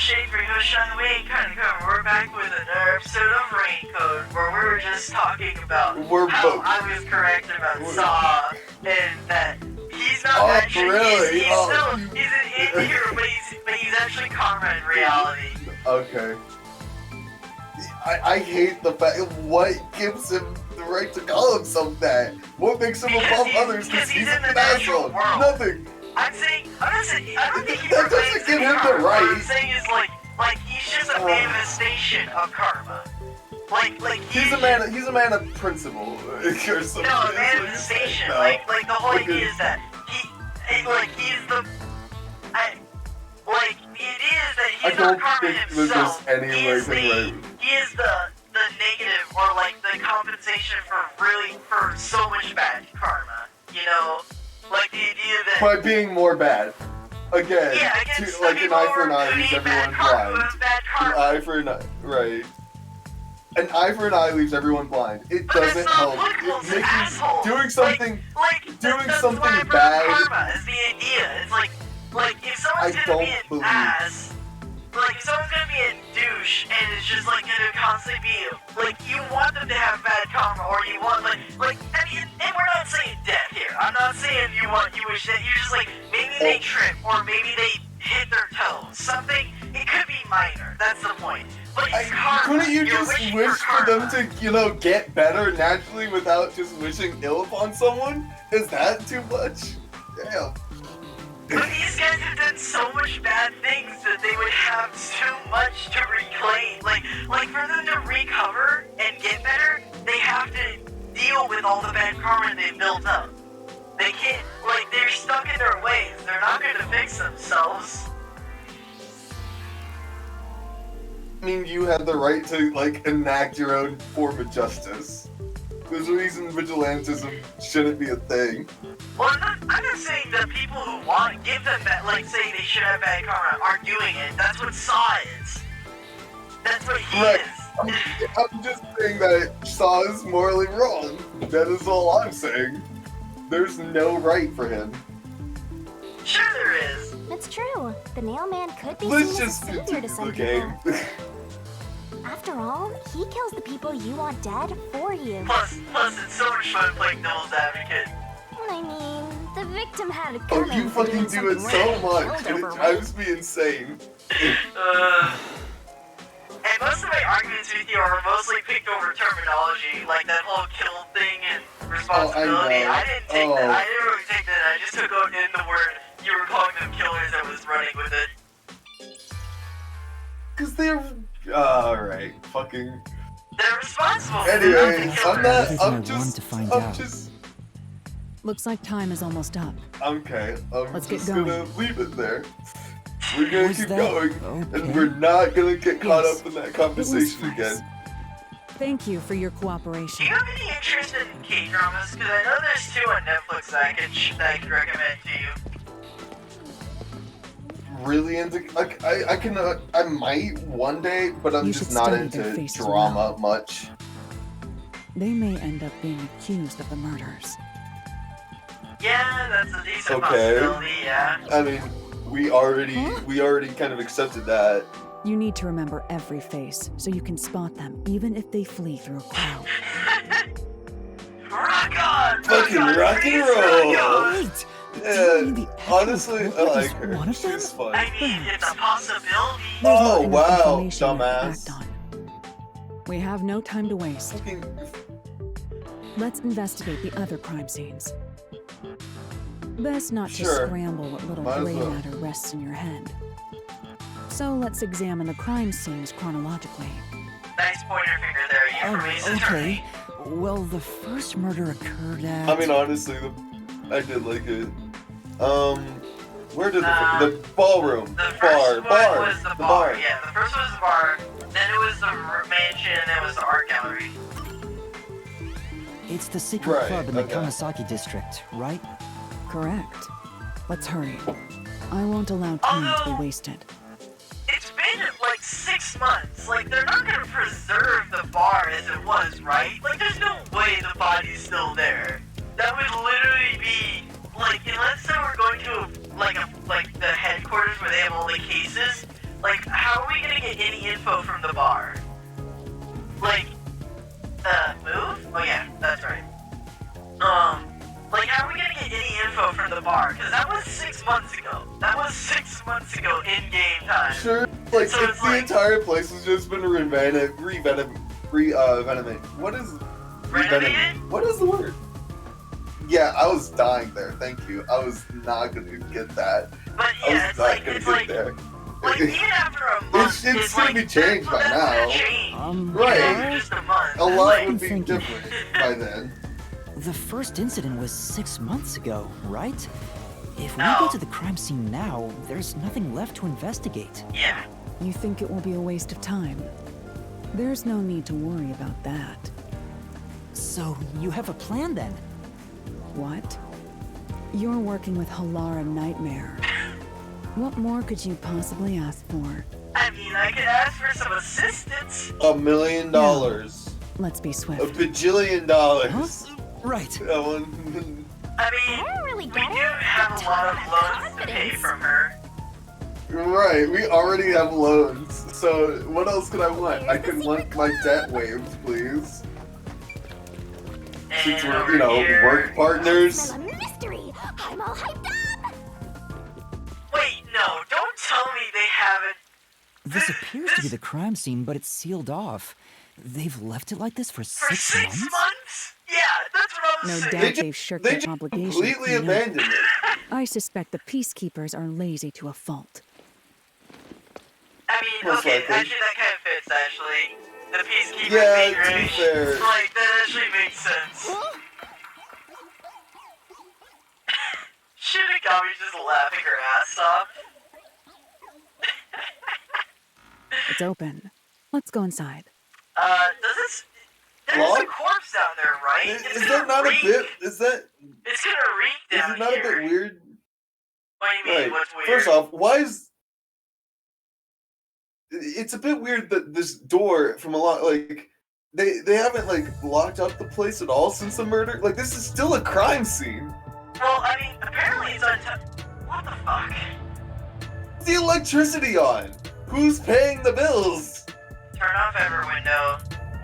Shade 3 Hush on the way, kind of cover. We're back with another episode of Raincoat, where we were just talking about how I was correct about Saw, and that he's not actually, really? he's an anti-hero, but he's actually Karma in reality. Okay. I hate the fact, what gives him the right to call himself that? What makes him above others? Because he's in the natural world. Nothing. I don't think he that doesn't give him the right. What I'm saying is like he's just a manifestation of karma. He's a man of principle or something. No, a manifestation. Like the whole idea is that he's the he's not karma himself. He is the negative or like the compensation for so much bad karma. You know? Like the idea that by being more bad. Again, like an eye for an eye leaves everyone blind. An eye for an eye, right. An eye for an eye leaves everyone blind. It doesn't help. Doing something bad. Karma is the idea. It's like if someone's gonna be an ass, like if someone's gonna be a douche and it's just like gonna constantly be like you want them to have bad karma or you want like I mean, and we're not saying death here. I'm not saying you wish that you're just like maybe they trip or maybe they hit their toes. Something, it could be minor. That's the point. But it's karma. Couldn't you just wish for them to, get better naturally without just wishing ill upon someone? Is that too much? Damn. But these guys have done so much bad things that they would have too much to reclaim. Like for them to recover and get better, they have to deal with all the bad karma they've built up. They can't, they're stuck in their ways. They're not going to fix themselves. I mean, you have the right to, enact your own form of justice. There's a reason vigilantism shouldn't be a thing. Well, I'm not saying that people who give them that, say they should have bad karma aren't doing it. That's what Saw is. That's what he is. I'm just saying that Saw is morally wrong. That is all I'm saying. There's no right for him. Sure there is. It's true. The Nailman could be Let's seen as just a savior continue to some the game. people. After all, he kills the people you want dead for you. Plus, it's so much fun playing devil's advocate. I mean, the victim had to Oh, come you fucking do it so much. It drives me insane. And most of my arguments with you are mostly picked over terminology, like that whole kill thing and responsibility. I didn't take that. I didn't really take that. I just took out in the word you were calling them killers and was running with it. Cause they're alright, fucking. They're responsible. Anyway, I'm just. Looks like time is almost up. Okay, Let's just get going. gonna leave it there. We're gonna keep going, Okay. and we're not gonna get caught Yes. up in that conversation again. Thank you for your cooperation. Do you have any interest in K-dramas? Because I know there's 2 on Netflix that I could recommend to you. Really into I might one day, but I'm You just should not study their into faces drama much. They may end up being accused of the murders. Yeah, that's a decent possibility, yeah. I mean, we already kind of accepted that. You need to remember every face so you can spot them even if they flee through a crowd. Rock on! Fucking rock and roll! Wait! Yeah, honestly, I like her. One of them? She's fun. I mean, it's a possibility. There's Oh, not enough wow, information yet to dumbass. act on. We have no time to waste. Fucking Let's investigate the other crime scenes. Best not to Sure. scramble what little Might as gray well. matter rests in your head. So let's examine the crime scenes chronologically. Nice pointer finger there, you Mace attorney. Well, the first murder occurred at... I mean, honestly, I did like it. Where did the ballroom? The first one was the bar. Yeah, the first one was the bar, then it was the mansion, and then it was the art gallery. It's the secret Right, club in the okay. Kamasaki district, right? Correct. Let's hurry. I won't allow time to Although- be wasted. It's been like 6 months. Like, they're not gonna preserve the bar as it was, right? Like, there's no way the body's still there. That would literally be like, unless they were going to like the headquarters where they have all the cases, Like, how are we gonna get any info from the bar? Like, move? Oh yeah, that's right. Like, how are we gonna get any info from the bar? Because that was 6 months ago. That was 6 months ago in game time. Sure, like, So if the entire place has just been renovated. What is... Renovated? What is the word? Yeah, I was dying there, thank you. I was not gonna get that. But yeah, it's like, there. like, even after a month, it's gonna be changed by now. Right. Yeah, just a month. A lot Like, would be different by then. The first incident was 6 months ago, right? If we No. go to the crime scene now, there's nothing left to investigate. yeah. You think it will be a waste of time? There's no need to worry about that. So, you have a plan then? What? You're working with Hellara Nightmare. What more could you possibly ask for? I mean, I could ask for some assistance. $1 million. Let's be A swift. bajillion dollars. Right. That one. I mean, I don't really we get do it. have a lot of loans to pay from her. Right, we already have loans. So what else could I want? I could want my debt waived, please. Since And we're, over you know, here- work partners. I'm a mystery. I'm all hyped up. Wait, no, don't tell me they haven't. This appears to be the crime scene, but it's sealed off. They've left it like this for For 6 6 months? months? Yeah, that's what I was No saying. doubt they've shirked They their just obligation. completely to clean up. abandoned it. I suspect the peacekeepers are lazy to a fault. I mean, Most okay, likely. actually that kind of fits, actually. The peacekeepers Yeah, being to be rich. fair. Like, that actually makes sense. Shinigami just laughing her ass off. It's open. Let's go inside. Does this... There's What? a corpse down there, right? Is that not a bit? Is that? It's gonna reek Is down it not here. a bit weird? What do you mean, Right. what's weird? First off, why is? It's a bit weird that this door from a lot like they haven't like locked up the place at all since the murder. Like this is still a crime scene. Well, I mean, apparently it's what the fuck? Is the electricity on? Who's paying the bills? Turn off every window.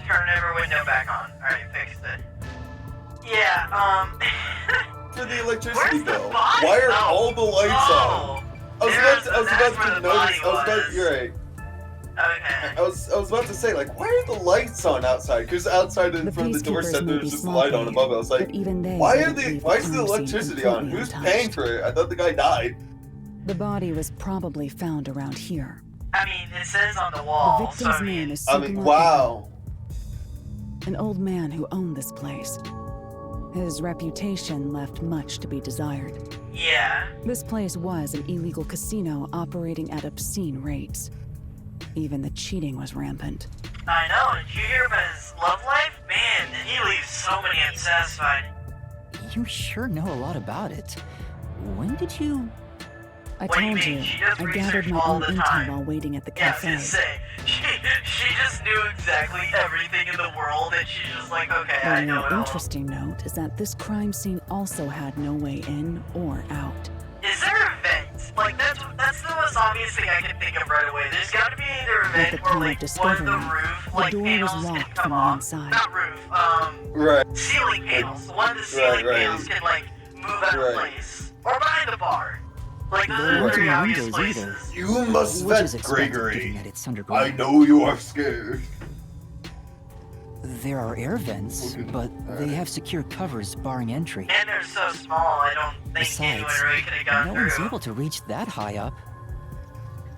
Turn every window back on. Alright, fixed it. Yeah, For the electricity Where's the bill. body? Why are Oh. all the lights on? I was That's about where to the notice. body I was about. was. You're right. Okay. I was about to say like, why are the lights on outside? Because outside in The front of the door peacekeepers said may there be was just a small light on paid, above. I was like, but even they why wouldn't leave why is the crime scene electricity on? completely Who's untouched. paying for it? I thought the guy died. The body was probably found around here. I mean, it says on the The wall, so victim's I name mean, is I mean, Supermarket. wow. An old man who owned this place. His reputation left much to be desired. yeah. This place was an illegal casino operating at obscene rates. Even the cheating was rampant. I know, did you hear about his love life? Man, did he leave so many unsatisfied. You sure know a lot about it. When did you... I What do you told mean? you, She does I research gathered my all own the intel time. while waiting at the Yeah, I was cafe. gonna say, she just knew exactly everything in the world, and she's just like, okay, I But know an it all. interesting note is that this crime scene also had no way in or out. Is there a vent? Like, that's the most obvious thing I can think of right away. There's gotta be either a At vent the or, time of like, one of discovery, the roof, the like, door was panels can locked come from the off. inside. Not roof, Right. ceiling panels. One of the ceiling right. panels can, like, move out of Right. place. Or behind the bar. Like, those There are weren't very any obvious windows either. places. You must Which is vet expected Gregory. given that it's underground. I know you are scared. There are air vents, Okay. but they Alright. have secure covers barring entry. And they're so small, I don't think anyone Besides, really could have gone no one's through. able to reach that high up.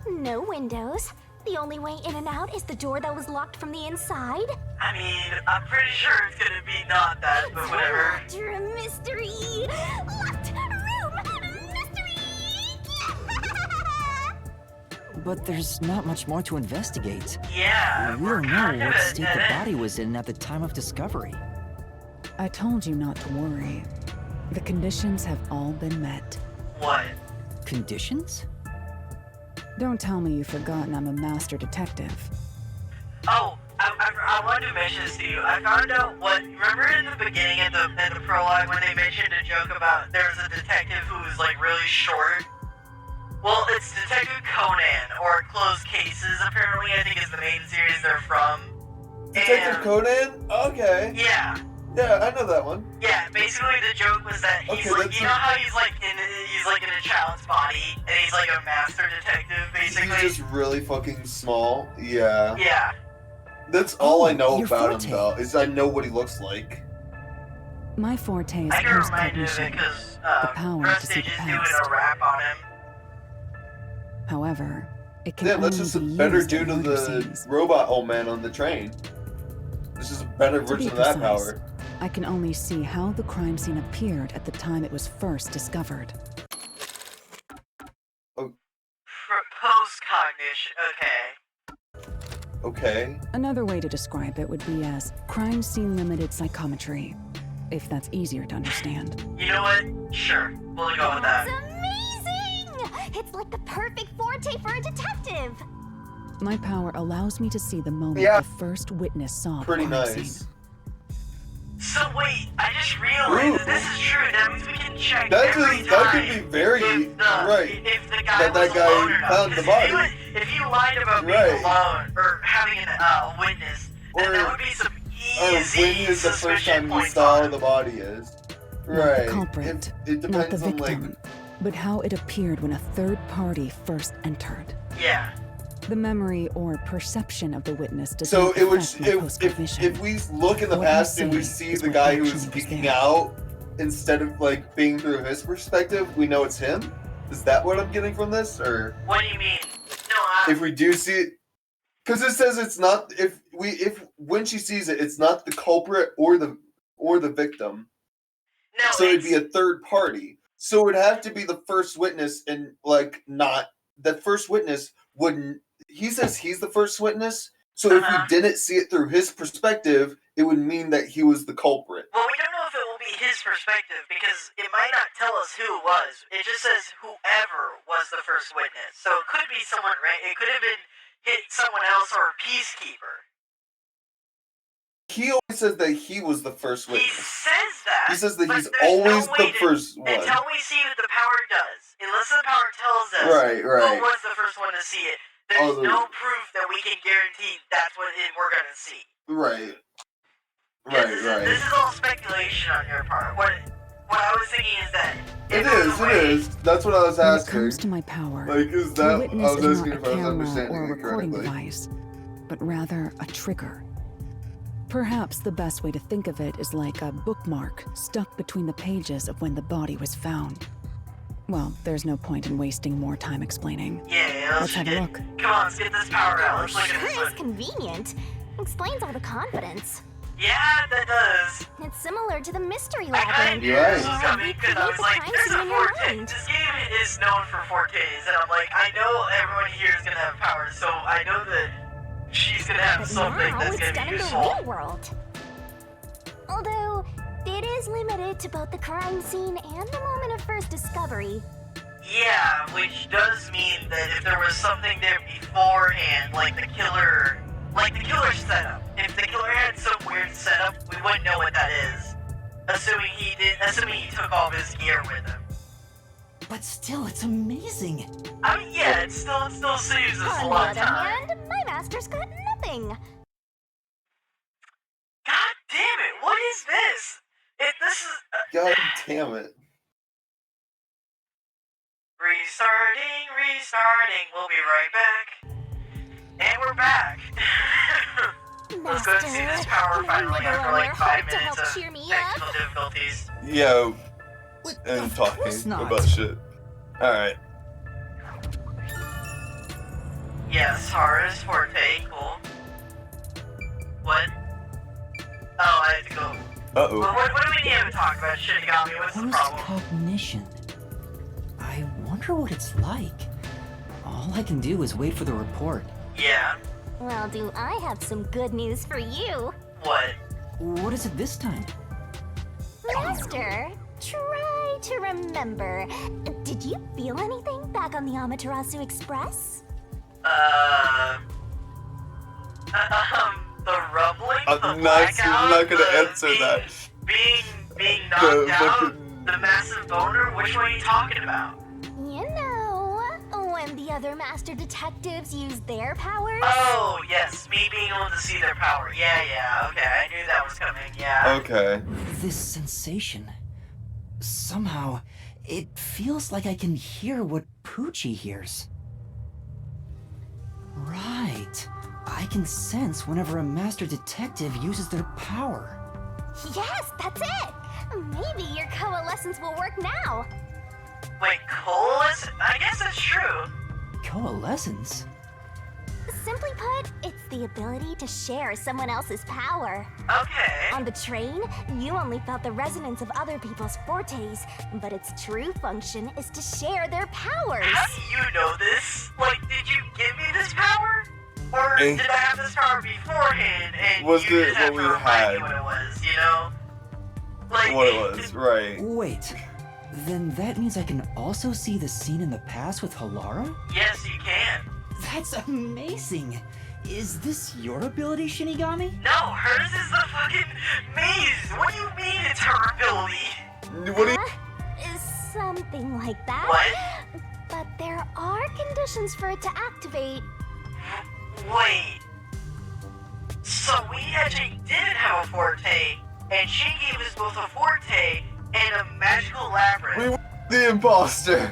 No windows. The only way in and out is the door that was locked from the inside. I mean, I'm pretty sure it's gonna be not that, but whatever. After a mystery. Locked room mystery. But there's not much more to investigate. Yeah, We we're don't kind know of what at state dead the end. body was in at the time of discovery. I told you not to worry. The conditions have all been met. What? Conditions? Don't tell me you've forgotten I'm a master detective. Oh, I wanted to mention this to you. I found out what. Remember in the beginning of the prologue when they mentioned a joke about there's a detective who was like really short, Well, it's Detective Conan, or Closed Cases, apparently, I think is the main series they're from. Detective Conan? Okay. Yeah. Yeah, I know that one. Yeah, basically the joke was that he's Okay, like, you know how he's like in a child's body, and he's like a master detective, basically? He's just really fucking small. Yeah. Yeah. That's all I know your about him, forte. though, is I know what he looks like. My forte is I get reminded of it post-cognition, because the power to see Prestige the is doing past. a rap on him. However, it can Yeah, only that's just a be better used due in to murder the scenes. robot old man on the train. This is a better To be version of that precise, power. I can only see how the crime scene appeared at the time it was first discovered. Post-cognition, okay. Okay. Another way to describe it would be as crime scene limited psychometry, if that's easier to understand. You know what? Sure, we'll go with That's that. amazing! It's like the perfect forte for a detective. My power allows me to see the moment Yeah. the first witness saw Pretty the crime nice. scene. So wait, I just realized that this is true. That means we can check That every could time be very if the, right. if the guy That was guy alone or not. found the 'Cause body. If he lied about being Right. alone or having a witness, then Or- that would be some Or easy when is the first suspicion time you points saw on him. the body is. Not Right. the culprit, It not the depends on victim, but how it appeared when a third party first entered. Yeah. The memory or perception of the witness does So not it would affect my if post-cognition. we look in the What I past and we see see is the what guy who actually was was peeking there. out instead of like being through his perspective, we know it's him. Is that what I'm getting from this, or What do you mean? No, if we do see it? Because it says it's not if when she sees it, it's not the culprit or the victim. no, So it'd be it's- a third party. So it'd have to be the first witness, and like not the first witness wouldn't. He says he's the first witness. So if we Uh-huh. didn't see it through his perspective, it would mean that he was the culprit. Well, we don't know if it will be his perspective because it might not tell us who it was. It just says whoever was the first witness. So it could be someone, right? It could have been someone else or a peacekeeper. He always says that he was the first He witness. says that. He says that but he's there's always no way the first one. Until we see what the power does. Unless the power tells us Right, right. who was the first one to see it, there's Oh, no proof that we can guarantee that's what we're going to see. Right. 'Cause Right, This right. is all speculation on your part. What I was thinking is that It if there's a way- is. That's what I was When it asking. comes to my power, Like, is the that? I witness was is asking not if a I was camera understanding or a it recording correctly. device, but rather a trigger. Perhaps the best way to think of it is like a bookmark stuck between the pages of when the body was found. Well, there's no point in wasting more time explaining. Yeah, Let's have a look. Come on, let's get this power out. Let's look at Sure this is one. convenient. Explains all the confidence. Yeah, that does. It's similar to the mystery I kind of labyrinth. knew Right. this was coming because I was like, there's a forte. This game is known for fortes, and I'm like, I know everyone here is gonna have powers, so I know that she's gonna have But something now that's it's gonna done be in the useful. real world. Although, it is limited to both the crime scene and the moment of first discovery. Yeah, which does mean that if there was something there beforehand, like the killer setup. If the killer had some weird setup, we wouldn't know what that is. Assuming he took all of his gear with him. But still, it's amazing. I mean, yeah, it still saves us a On lot the of other time. hand, my master's got nothing. God damn it! What is this? This is God damn it. restarting. We'll be right back. And we're back. Let's go and see this power finally after like 5 minutes of cheer me technical up. difficulties. Yeah, and Of talking course not. about shit. Alright. Yes, Horace Forte, cool. What? Oh, I have to go. Uh-oh. Well, what do we need to talk about, Shinigami? What's the problem? Post-cognition. I wonder what it's like. All I can do is wait for the report. Yeah. Well, do I have some good news for you. What? What is it this time? Master, try to remember. Did you feel anything back on the Amaterasu Express? The rumbling, I'm the not blackout, gonna the answer that. Being knocked out, fucking- the massive boner. Which one are you talking about? You know, when the other master detectives use their powers? Oh, yes, me being able to see their power. Yeah, okay, I knew that was coming, yeah. Okay. This sensation. Somehow, it feels like I can hear what Poochie hears. Right. I can sense whenever a master detective uses their power. Yes, that's it! Maybe your coalescence will work now. Wait, coalescence? I guess that's true. Coalescence? Simply put, it's the ability to share someone else's power. Okay. On the train, you only felt the resonance of other people's fortes, but its true function is to share their powers. How do you know this? Like, did you give me this power? Or did I have this power beforehand and Was you it just have what to we remind had? me what it was, you know? Like, What it was, right. Wait. Then that means I can also see the scene in the past with Hellara? Yes, you can. That's amazing! Is this your ability, Shinigami? No, hers is the fucking maze. What do you mean it's her ability? What do you... Is something like that. What? But there are conditions for it to activate. Wait. So we actually did have a forte, and she gave us both a forte and a magical labyrinth. We were the imposter.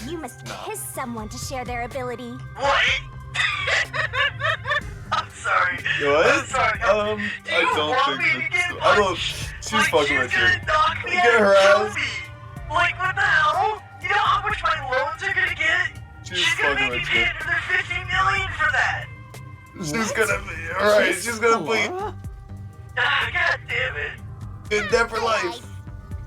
You must kiss someone to share their ability. What? I'm sorry. What? I'm sorry. I Do you don't want think me to that's- get I don't- punched? she's Like, fucking with she's you. gonna knock me Get out her and kill ass. me. Like, what the hell? You know how much my loans are gonna get? She's gonna fucking make me with pay you. another $50 million for that. She's gonna be... Alright, she's gonna be Hellara? Ah, God damn it. in debt for life.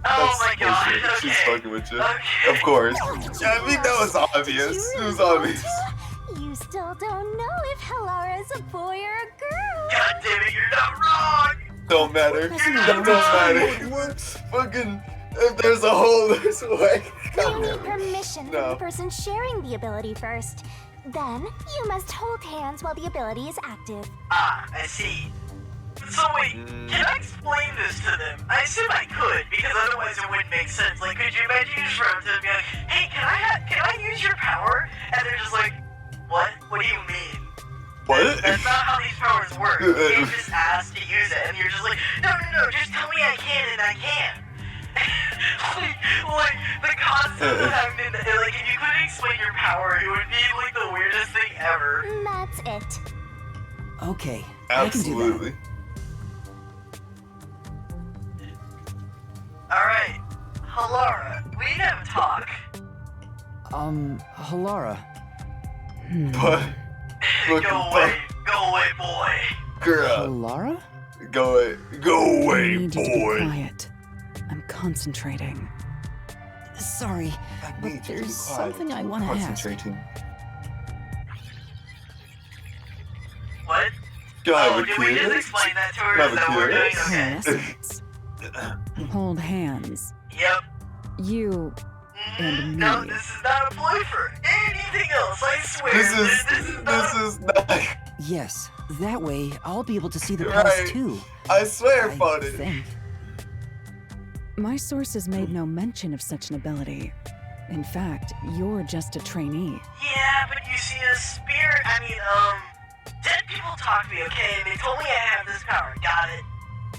Oh my god. bullshit. Okay. She's fucking with you. Okay. Of course. I mean, that was obvious. Did you It was really want obvious. to? You still don't know if Hellara is a boy or a girl. God damn it, you're not wrong. Don't matter. That don't matter. Fucking... If there's a hole, there's a way. You need permission from No. the person sharing the ability first. Then, you must hold hands while the ability is active. Ah, I see. So wait, can I explain this to them? I assume I could, because otherwise it wouldn't make sense. Like, could you imagine you just run up to them and be like, hey, can I use your power? And they're just like, what? What do you mean? What? That's not how these powers work. You can't just ask to use it, and you're just like, no, just tell me I can, and I can. like, the concept of having to, like, if you couldn't explain your power, it would be, like, the weirdest thing ever. That's it. Okay, I can do that. Absolutely. Alright, Hellara, we need to have a talk. Hellara. But... Look, Go away, boy. girl. Hellara? Go away. Go I away, need you to be boy. quiet. I'm concentrating. Sorry, I but need you to be there's quiet. something I want to ask. Concentrating. What? Can I have Oh, a did we just kiss? explain that to her? Can I Is that have a what we're doing? kiss? Okay. Coalescence. Hold hands. Yep. You and No, me. this is not a ploy for anything else, I swear. This is not... Yes, that way I'll be able to see the Right. past too. I swear, I about it. think. My sources made no mention of such an ability. In fact, you're just a trainee. Yeah, but you see, a spirit, dead people talk to me, okay? And they told me I have this power. Got it?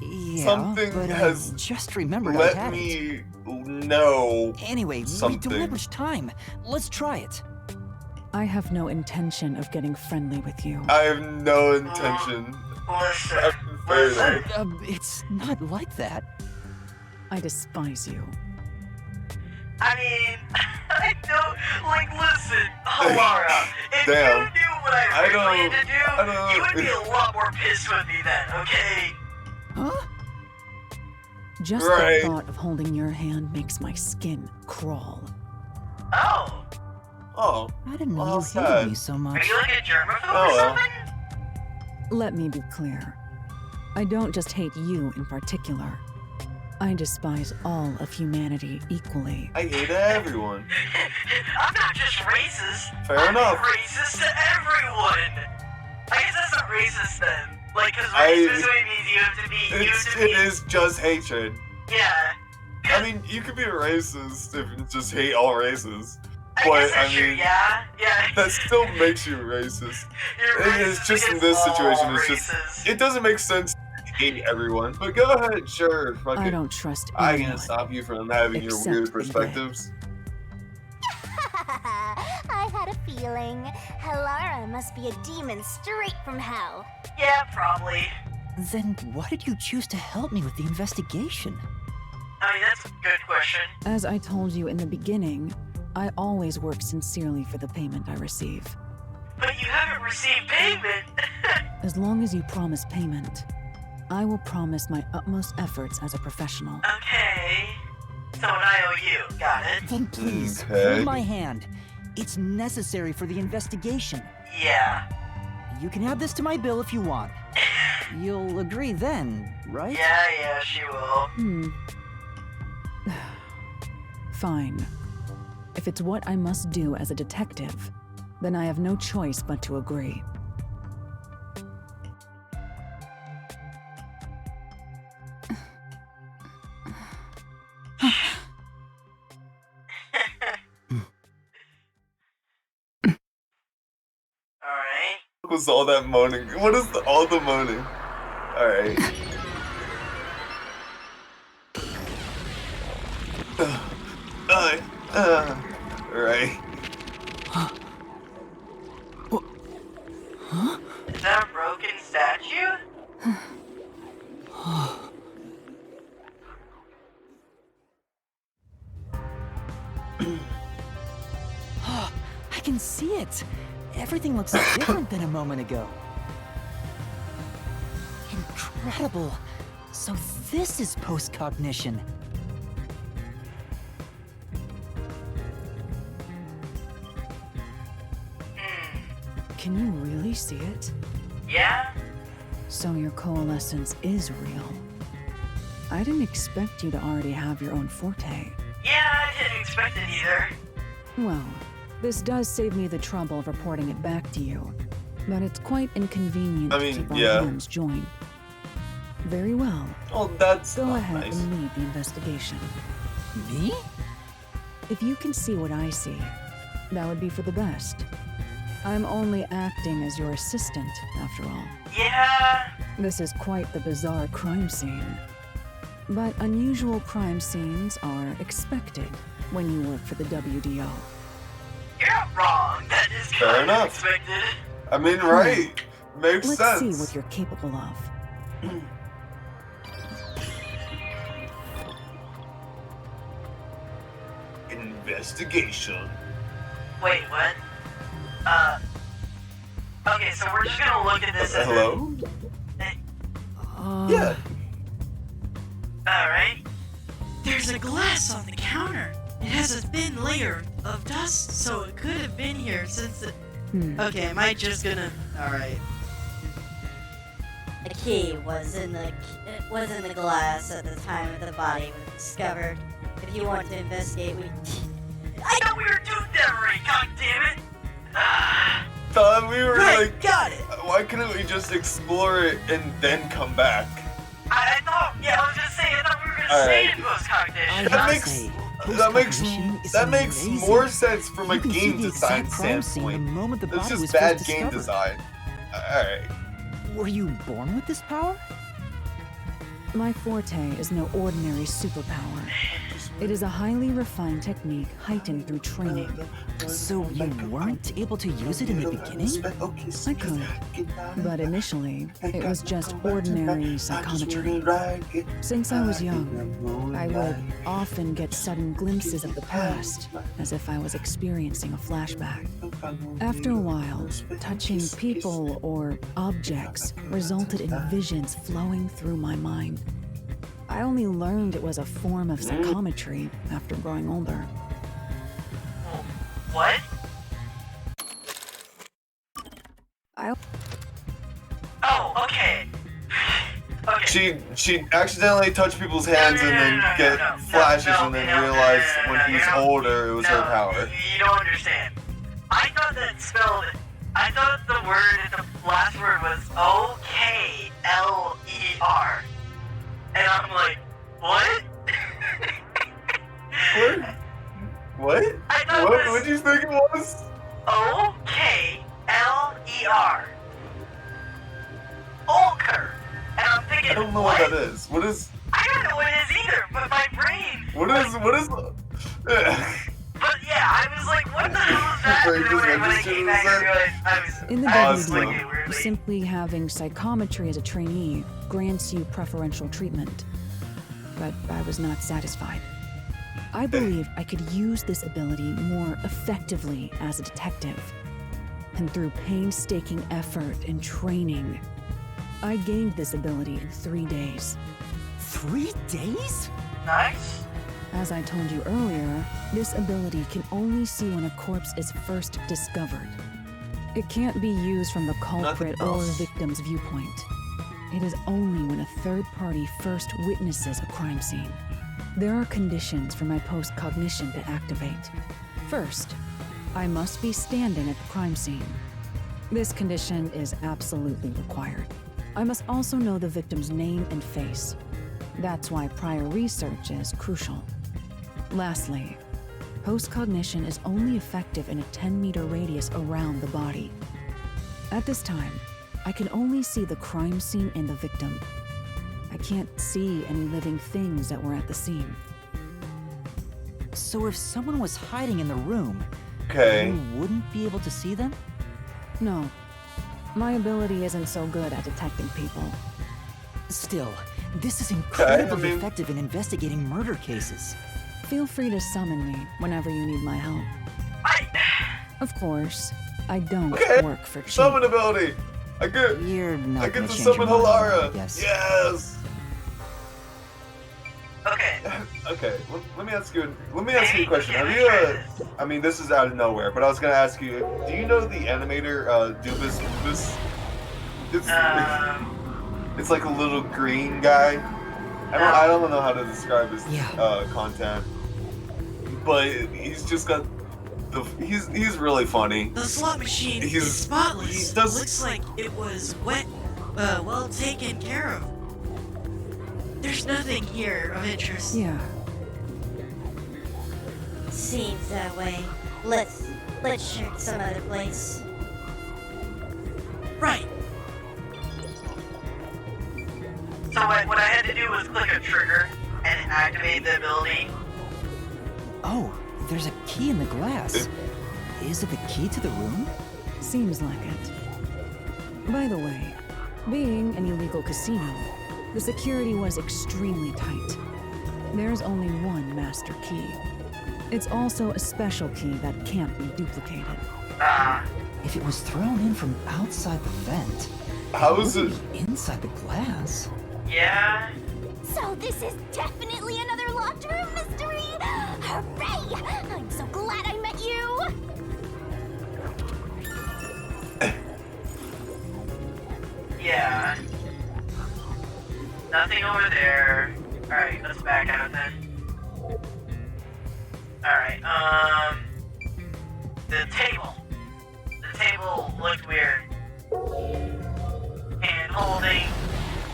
Yeah, Something but has I just remembered I Let had it. me know. Anyway, we something. don't have much time. Let's try it. I have no intention of getting friendly with you. I have no intention. Listen. I'm further. It's not like that. I despise you. I mean, I don't, like, listen, Hellara, if Damn. you knew what I I really don't- had to do, I don't- you would be a lot more pissed with me then, okay? Huh? Just Right. the thought of holding your hand makes my skin crawl. Oh, Oh. I didn't know Oh, you sad. hated me so are much. you like a germaphobe Oh, or well. something? Let me be clear. I don't just hate you in particular. I despise all of humanity equally. I hate everyone. I'm not just racist. Fair I'm enough. racist to everyone. I guess that's not racist then. Like, because I- racist means you have to be, It is just hatred. Yeah. I mean, you could be racist if you just hate all races. But I true, mean, yeah. that still makes you racist. It's just in this situation, it's just it doesn't make sense to hate everyone. But go ahead, sure. Fuck I it. don't trust I anyone. can't stop you from having your except weird the perspectives. I had a feeling. Hellara must be a demon straight from hell. Yeah, probably. Then why did you choose to help me with the investigation? I mean, that's a good question. As I told you in the beginning, I always work sincerely for the payment I receive. But you haven't received payment. As long as you promise payment, I will promise my utmost efforts as a professional. Okay. So an IOU, got it? Then please, Okay. hold my hand. It's necessary for the investigation. Yeah. You can add this to my bill if you want. You'll agree then, right? Yeah, she will. Fine. If it's what I must do as a detective, then I have no choice but to agree. Alright. What was all that moaning? What is all the moaning? Alright. Right. Is that a broken statue? I can see it. Everything looks different than a moment ago. Incredible. So this is post-cognition. Can you really see it? Yeah? So your coalescence is real. I didn't expect you to already have your own forte. Yeah, I didn't expect it either. Well, this does save me the trouble of reporting it back to you, but it's quite inconvenient I mean, to keep our yeah. hands joined. Very well. Oh, that's Go not ahead nice. and lead the investigation. Me? If you can see what I see, that would be for the best. I'm only acting as your assistant, after all. Yeah. This is quite the bizarre crime scene. But unusual crime scenes are expected when you work for the WDO. You're not wrong. That is Fair kind of enough. expected. I mean, right. Makes Let's sense. see what you're capable of. Investigation. Wait, what? Okay, so we're just gonna look at this as Hello? Yeah. Alright. There's a glass on the counter. It has a thin layer of dust, so it could have been here since the... Okay, am I just gonna... Alright. The key was in the glass at the time the body was discovered. If you want to investigate, I thought we were doomed that right, god damn it! Thought we were Right, like, got it! why couldn't we just explore it and then come back? I thought, yeah, I was gonna say, I thought we were gonna stay in post-cognition. That makes more sense from a You can see game the design exact crime scene the standpoint. moment the It's body was just bad first game discovered. design. Alright. Were you born with this power? My forte is no ordinary superpower. It is a highly refined technique heightened through training. So you weren't able to use it in the beginning? I could, but initially, it was just ordinary psychometry. Since I was young, I would often get sudden glimpses of the past, as if I was experiencing a flashback. After a while, touching people or objects resulted in visions flowing through my mind. I only learned it was a form of psychometry after growing older. What? Oh, okay. Okay. She accidentally touched people's hands and then get flashes and then realized when he's older it was her power. You don't understand. I thought the word, the last word was O-K-L-E-R. And I'm like, what? What? I thought What it was did you think it was? O-K-L-E-R. Olker. And I'm thinking, I don't know what that is. What is... I don't know what it is either, but my brain... What is... But yeah, I was like, what the hell is that? Right, And just when I came back, I realized In the I was WD, looking at it weirdly. simply having psychometry as a trainee grants you preferential treatment. But I was not satisfied. I believed I could use this ability more effectively as a detective. And through painstaking effort and training, I gained this ability in 3 days. 3 days? Nice. As I told you earlier, this ability can only see when a corpse is first discovered. It can't be used from the culprit or victim's viewpoint. It is only when a third party first witnesses a crime scene. There are conditions for my post-cognition to activate. First, I must be standing at the crime scene. This condition is absolutely required. I must also know the victim's name and face. That's why prior research is crucial. Lastly, post-cognition is only effective in a 10-meter radius around the body. At this time, I can only see the crime scene and the victim. I can't see any living things that were at the scene. So if someone was hiding in the room, Okay. you wouldn't be able to see them? No, my ability isn't so good at detecting people. Still, this is incredibly I mean- effective in investigating murder cases. Feel free to summon me whenever you need my help. Of course, I don't work for cheap. Summon ability! I get You're not I gonna get to change your summon mind, Hellara! Yes. Yes! Okay. Okay, let me ask you a question. Have you, I mean, this is out of nowhere, but I was gonna ask you, do you know the animator, Dubus? It's like a little green guy. I don't know how to describe his content, but he's just got he's really funny. The slot machine is spotless. Looks like it was well taken care of. There's nothing here of interest. Yeah. Seems that way. Let's check some other place. Right. So what I had to do was click a trigger and activate the ability. Oh, there's a key in the glass. Is it the key to the room? Seems like it. By the way, being an illegal casino, the security was extremely tight. There's only one master key. It's also a special key that can't be duplicated. If it was thrown in from outside the vent, How is it? inside the glass? Yeah. So this is definitely another locked room mystery! Hooray! I'm so glad I met you! Yeah. Nothing over there. Alright, let's back out then. Alright, the table. The table looked weird. And holding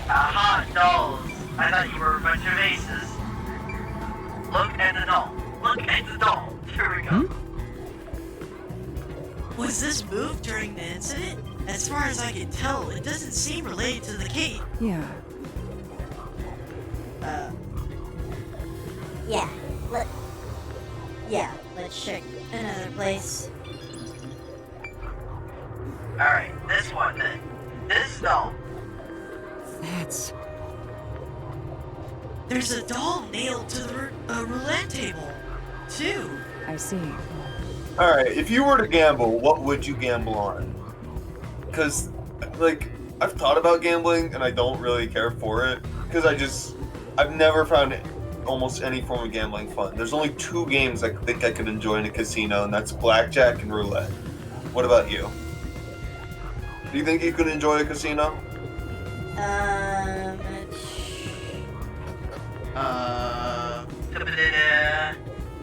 hot dolls. I thought you were a bunch of aces. Look at the doll. Look at the doll. Here we go. Was this moved during the incident? As far as I can tell, it doesn't seem related to the key. Yeah. Let's check another place. Alright, this one then. This doll. That's... There's a doll nailed to the roulette table, too. I see. Alright, if you were to gamble, what would you gamble on? Because, like, I've thought about gambling and I don't really care for it. Because I've never found almost any form of gambling fun. There's only 2 games I think I could enjoy in a casino, and that's blackjack and roulette. What about you? Do you think you could enjoy a casino?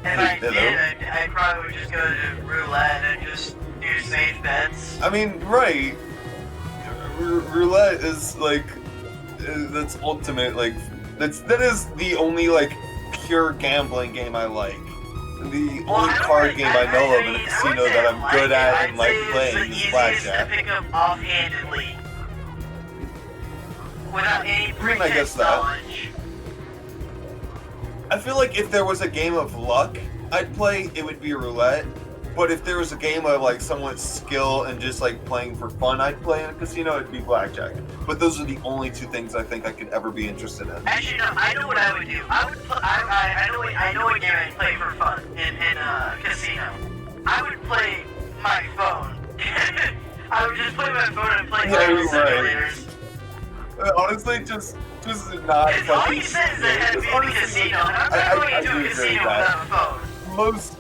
If I did, I probably would just go to roulette and just do safe bets. I mean, right. Roulette is like, that's ultimate, like, that is the only, like, pure gambling game I like. the only card game I know of in a casino that I'm good at and like playing is blackjack. To pick up offhandedly, without any I guess that. knowledge. I feel like if there was a game of luck I'd play, it would be roulette. But if there was a game of like somewhat skill and just like playing for fun I'd play in a casino, it'd be blackjack. But those are the only two things I think I could ever be interested in. Actually, no, I know what I would do. I know what game I'd play for fun in a casino. I would play my phone. I would just play my phone and play game simulators. Honestly, just not fucking all you said is that it had to be in the casino, and I'm not going into a casino without a phone. Most...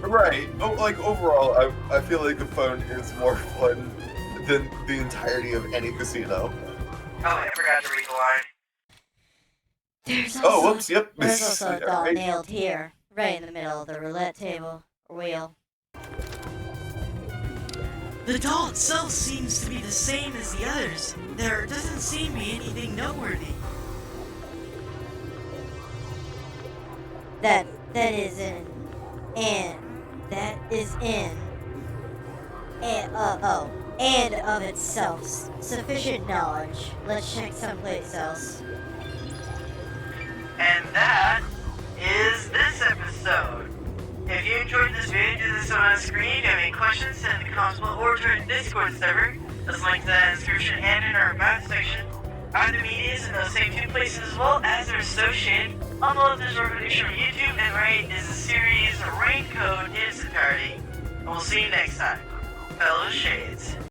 Right. Oh, like, overall, I feel like a phone is more fun than the entirety of any casino. Oh, I forgot to read the line. There's also, whoops, yep. There's also a doll Right. nailed here, right in the middle of the roulette table, or wheel. The doll itself seems to be the same as the others. There doesn't seem to be anything noteworthy. That is in and of itself sufficient knowledge. Let's check someplace else. And that is this episode. If you enjoyed this video, do this on the screen. If you have any questions, send the comments below or join the Discord server. There's links in the description and in our about section. Other media is in those same two places as well as they're associated. On the left is our production on YouTube, and right is the series Rain Code in its entirety. And we'll see you next time, fellow Shades.